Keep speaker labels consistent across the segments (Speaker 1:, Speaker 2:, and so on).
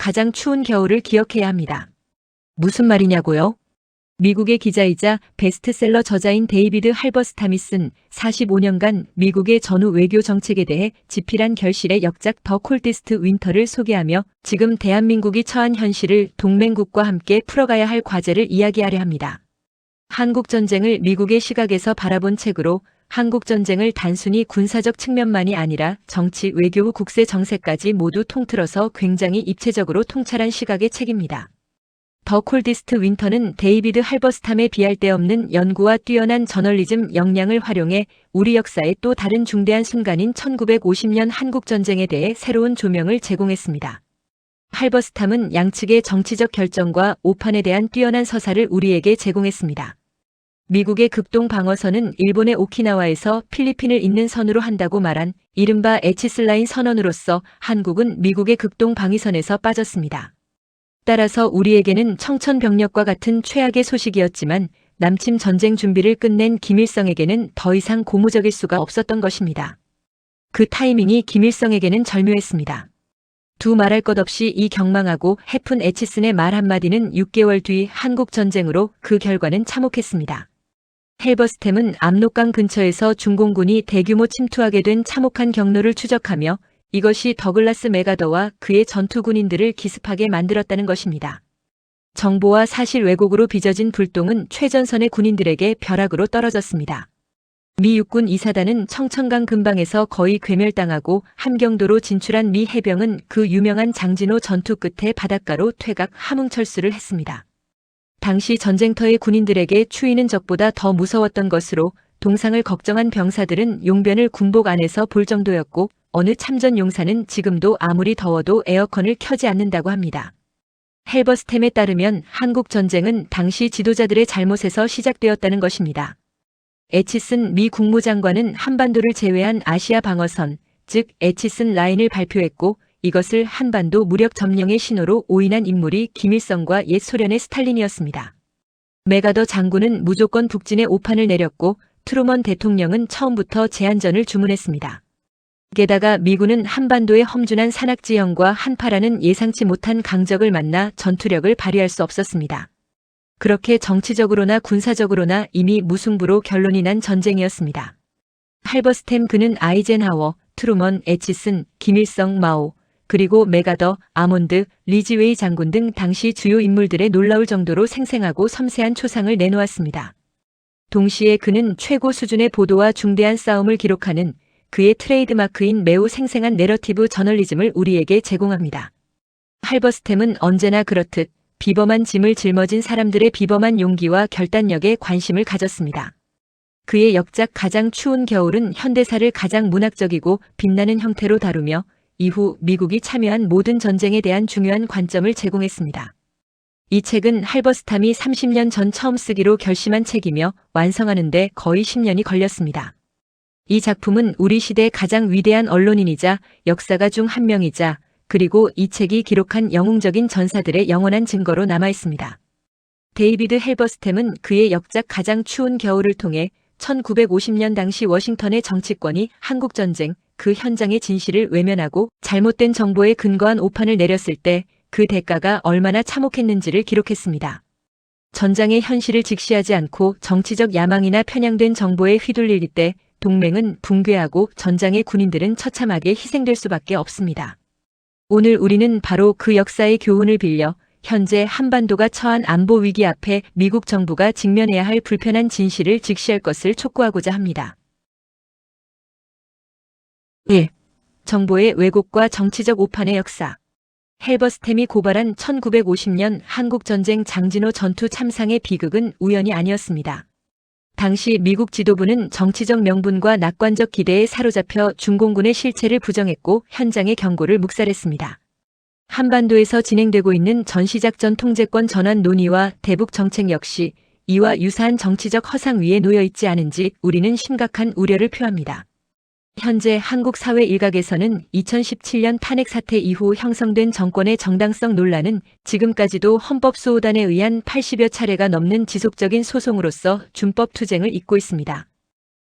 Speaker 1: 가장 추운 겨울을 기억해야 합니다. 무슨 말이냐고요? 미국의 기자이자 베스트셀러 저자인 데이비드 할버스탐이 쓴 45년간 미국의 전후 외교 정책에 대해 지필한 결실의 역작 더 콜디스트 윈터를 소개하며 지금 대한민국이 처한 현실을 동맹국과 함께 풀어가야 할 과제를 이야기하려 합니다. 한국전쟁을 미국의 시각에서 바라본 책으로 한국전쟁을 단순히 군사적 측면만이 아니라 정치, 외교, 국세 정세까지 모두 통틀어서 굉장히 입체적으로 통찰한 시각의 책입니다. 더 콜디스트 윈터는 데이비드 할버스탐에 비할 데 없는 연구와 뛰어난 저널리즘 역량을 활용해 우리 역사의 또 다른 중대한 순간인 1950년 한국전쟁에 대해 새로운 조명을 제공했습니다. 할버스탐은 양측의 정치적 결정과 오판에 대한 뛰어난 서사를 우리에게 제공했습니다. 미국의 극동 방어선은 일본의 오키나와에서 필리핀을 잇는 선으로 한다고 말한 이른바 에치슬라인 선언으로서 한국은 미국의 극동 방위선에서 빠졌습니다. 따라서 우리에게는 청천벽력과 같은 최악의 소식이었지만 남침 전쟁 준비를 끝낸 김일성에게는 더 이상 고무적일 수가 없었던 것입니다. 그 타이밍이 김일성에게는 절묘했습니다. 두 말할 것 없이 이 경망하고 해픈 에치슨의 말 한마디는 6개월 뒤 한국전쟁으로 그 결과는 참혹했습니다. 할버스탐은 압록강 근처에서 중공군이 대규모 침투하게 된 참혹한 경로를 추적하며 이것이 더글라스 맥아더와 그의 전투 군인들을 기습하게 만들었다는 것입니다. 정보와 사실 왜곡으로 빚어진 불똥은 최전선의 군인들에게 벼락으로 떨어졌습니다. 미 육군 2사단은 청천강 근방에서 거의 괴멸당하고 함경도로 진출한 미 해병은 그 유명한 장진호 전투 끝에 바닷가로 퇴각 함흥철수를 했습니다. 당시 전쟁터의 군인들에게 추위는 적보다 더 무서웠던 것으로 동상을 걱정한 병사들은 용변을 군복 안에서 볼 정도였고 어느 참전 용사는 지금도 아무리 더워도 에어컨을 켜지 않는다고 합니다. 할버스탐에 따르면 한국전쟁은 당시 지도자들의 잘못에서 시작되었다는 것입니다. 에치슨 미 국무장관은 한반도를 제외한 아시아 방어선, 즉 에치슨 라인을 발표했고 이것을 한반도 무력 점령의 신호로 오인한 인물이 김일성과 옛 소련의 스탈린이었습니다. 맥아더 장군은 무조건 북진의 오판을 내렸고 트루먼 대통령은 처음부터 제한전을 주문했습니다. 게다가 미군은 한반도의 험준한 산악지형과 한파라는 예상치 못한 강적을 만나 전투력을 발휘할 수 없었습니다. 그렇게 정치적으로나 군사적으로나 이미 무승부로 결론이 난 전쟁이었습니다. 할버스탐 그는 아이젠하워, 트루먼, 에치슨, 김일성, 마오, 그리고 맥아더, 아몬드, 리지웨이 장군 등 당시 주요 인물들의 놀라울 정도로 생생하고 섬세한 초상을 내놓았습니다. 동시에 그는 최고 수준의 보도와 중대한 싸움을 기록하는 그의 트레이드마크인 매우 생생한 내러티브 저널리즘을 우리에게 제공합니다. 할버스탐은 언제나 그렇듯 비범한 짐을 짊어진 사람들의 비범한 용기와 결단력에 관심을 가졌습니다. 그의 역작 가장 추운 겨울은 현대사를 가장 문학적이고 빛나는 형태로 다루며 이후 미국이 참여한 모든 전쟁에 대한 중요한 관점을 제공했습니다. 이 책은 할버스탐이 30년 전 처음 쓰기로 결심한 책이며 완성하는 데 거의 10년이 걸렸습니다. 이 작품은 우리 시대 가장 위대한 언론인이자 역사가 중 한 명이자 그리고 이 책이 기록한 영웅적인 전사들의 영원한 증거로 남아있습니다. 데이비드 할버스탐은 그의 역작 가장 추운 겨울을 통해 1950년 당시 워싱턴의 정치권이 한국전쟁, 그 현장의 진실을 외면하고 잘못된 정보에 근거한 오판을 내렸을 때 그 대가가 얼마나 참혹했는지를 기록했습니다. 전장의 현실을 직시하지 않고 정치적 야망이나 편향된 정보에 휘둘릴 때 동맹은 붕괴하고 전장의 군인들은 처참하게 희생될 수밖에 없습니다. 오늘 우리는 바로 그 역사의 교훈을 빌려 현재 한반도가 처한 안보 위기 앞에 미국 정부가 직면해야 할 불편한 진실을 직시할 것을 촉구하고자 합니다. 1. 정보의 왜곡과 정치적 오판의 역사. 할버스탐이 고발한 1950년 한국전쟁 장진호 전투 참상의 비극은 우연이 아니었습니다. 당시 미국 지도부는 정치적 명분과 낙관적 기대에 사로잡혀 중공군의 실체를 부정했고 현장의 경고를 묵살했습니다. 한반도에서 진행되고 있는 전시작전 통제권 전환 논의와 대북 정책 역시 이와 유사한 정치적 허상 위에 놓여 있지 않은지 우리는 심각한 우려를 표합니다. 현재 한국 사회 일각에서는 2017년 탄핵 사태 이후 형성된 정권의 정당성 논란은 지금까지도 헌법소호단에 의한 80여 차례가 넘는 지속적인 소송으로서 준법 투쟁을 잇고 있습니다.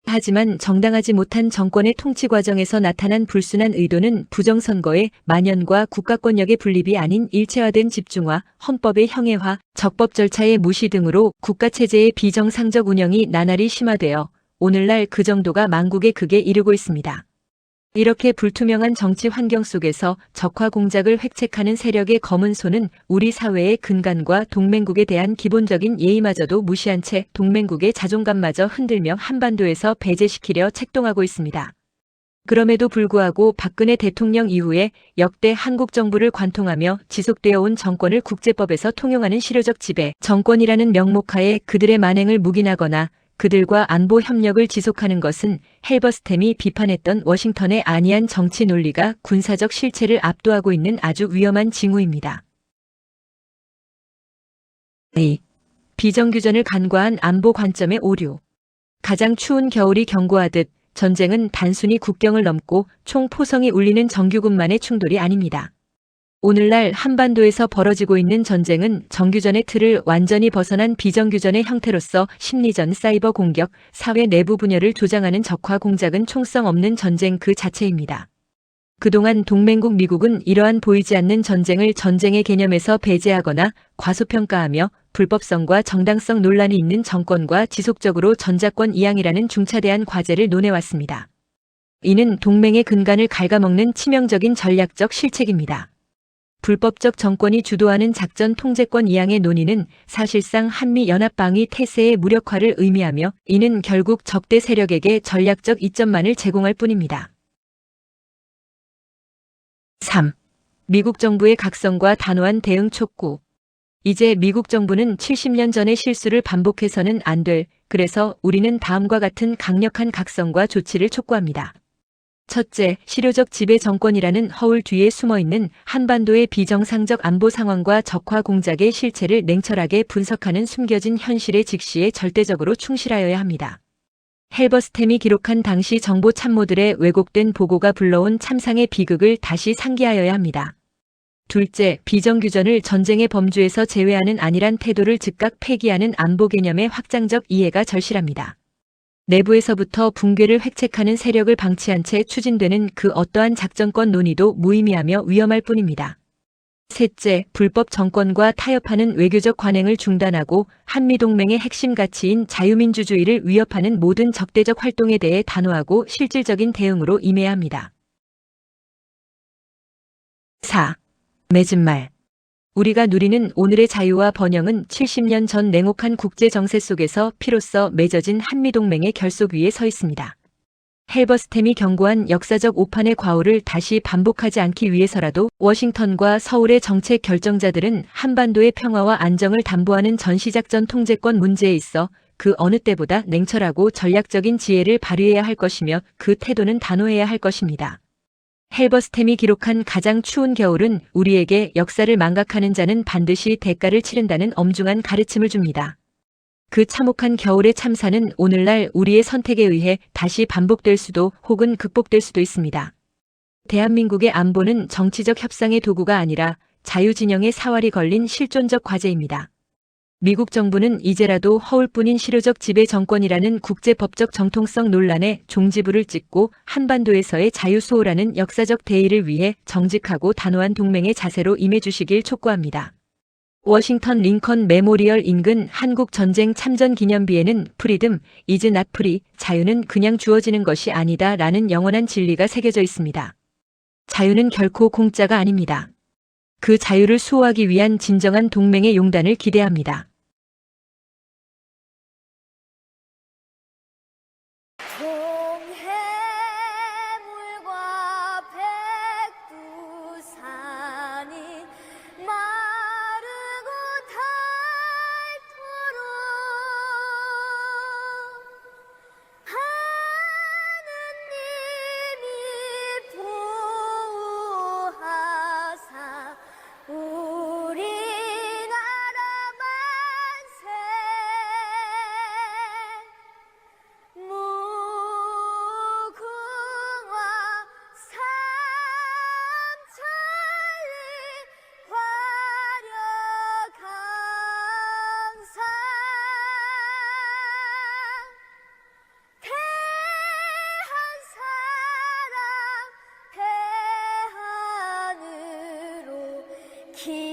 Speaker 1: 하지만 정당하지 못한 정권의 통치 과정에서 나타난 불순한 의도는 부정선거의 만연과 국가권력의 분립이 아닌 일체화된 집중화, 헌법의 형해화, 적법 절차의 무시 등으로 국가체제의 비정상적 운영이 나날이 심화되어 오늘날 그 정도가 망국의 극에 이르고 있습니다. 이렇게 불투명한 정치 환경 속에서 적화 공작을 획책하는 세력의 검은 손은 우리 사회의 근간과 동맹국에 대한 기본적인 예의마저도 무시한 채 동맹국의 자존감마저 흔들며 한반도에서 배제시키려 책동하고 있습니다. 그럼에도 불구하고 박근혜 대통령 이후에 역대 한국 정부를 관통하며 지속되어 온 정권을 국제법에서 통용하는 실효적 지배 정권이라는 명목하에 그들의 만행을 묵인하거나 그들과 안보 협력을 지속하는 것은 헬버스템이 비판했던 워싱턴의 안이한 정치 논리가 군사적 실체를 압도하고 있는 아주 위험한 징후입니다. 비정규전을 간과한 안보 관점의 오류. 가장 추운 겨울이 경고하듯 전쟁은 단순히 국경을 넘고 총 포성이 울리는 정규군만의 충돌이 아닙니다. 오늘날 한반도에서 벌어지고 있는 전쟁은 정규전의 틀을 완전히 벗어난 비정규전의 형태로서 심리전, 사이버 공격, 사회 내부 분열을 조장하는 적화 공작은 총성 없는 전쟁 그 자체입니다. 그동안 동맹국 미국은 이러한 보이지 않는 전쟁을 전쟁의 개념에서 배제하거나 과소평가하며 불법성과 정당성 논란이 있는 정권과 지속적으로 전자권 이양이라는 중차대한 과제를 논해왔습니다. 이는 동맹의 근간을 갉아먹는 치명적인 전략적 실책입니다. 불법적 정권이 주도하는 작전 통제권 이양의 논의는 사실상 한미연합방위 태세의 무력화를 의미하며 이는 결국 적대 세력에게 전략적 이점만을 제공할 뿐입니다. 3. 미국 정부의 각성과 단호한 대응 촉구. 이제 미국 정부는 70년 전의 실수를 반복해서는 안 될, 그래서 우리는 다음과 같은 강력한 각성과 조치를 촉구합니다. 첫째, 실효적 지배 정권이라는 허울 뒤에 숨어있는 한반도의 비정상적 안보 상황과 적화 공작의 실체를 냉철하게 분석하는 숨겨진 현실의 직시에 절대적으로 충실하여야 합니다. 헬버스템이 기록한 당시 정보 참모들의 왜곡된 보고가 불러온 참상의 비극을 다시 상기하여야 합니다. 둘째, 비정규전을 전쟁의 범주에서 제외하는 안일한 태도를 즉각 폐기하는 안보 개념의 확장적 이해가 절실합니다. 내부에서부터 붕괴를 획책하는 세력을 방치한 채 추진되는 그 어떠한 작전권 논의도 무의미하며 위험할 뿐입니다. 셋째, 불법 정권과 타협하는 외교적 관행을 중단하고 한미동맹의 핵심 가치인 자유민주주의를 위협하는 모든 적대적 활동에 대해 단호하고 실질적인 대응으로 임해야 합니다. 4. 맺은 말. 우리가 누리는 오늘의 자유와 번영은 70년 전 냉혹한 국제 정세 속에서 피로써 맺어진 한미동맹의 결속 위에 서 있습니다. 헬버스템이 경고한 역사적 오판의 과오를 다시 반복하지 않기 위해서라도 워싱턴과 서울의 정책 결정자들은 한반도의 평화와 안정을 담보하는 전시작전 통제권 문제에 있어 그 어느 때보다 냉철하고 전략적인 지혜를 발휘해야 할 것이며 그 태도는 단호해야 할 것입니다. 헬버스템이 기록한 가장 추운 겨울은 우리에게 역사를 망각하는 자는 반드시 대가를 치른다는 엄중한 가르침을 줍니다. 그 참혹한 겨울의 참사는 오늘날 우리의 선택에 의해 다시 반복될 수도 혹은 극복될 수도 있습니다. 대한민국의 안보는 정치적 협상의 도구가 아니라 자유진영의 사활이 걸린 실존적 과제입니다. 미국 정부는 이제라도 허울뿐인 실효적 지배 정권이라는 국제법적 정통성 논란에 종지부를 찍고 한반도에서의 자유수호라는 역사적 대의를 위해 정직하고 단호한 동맹의 자세로 임해주시길 촉구합니다. 워싱턴 링컨 메모리얼 인근 한국 전쟁 참전 기념비에는 프리듬, 이즈 낫 프리, 자유는 그냥 주어지는 것이 아니다 라는 영원한 진리가 새겨져 있습니다. 자유는 결코 공짜가 아닙니다. 그 자유를 수호하기 위한 진정한 동맹의 용단을 기대합니다.
Speaker 2: 동해물과 백두산이 마르고 닳도록 하느님이 보호하사 우리나라만 키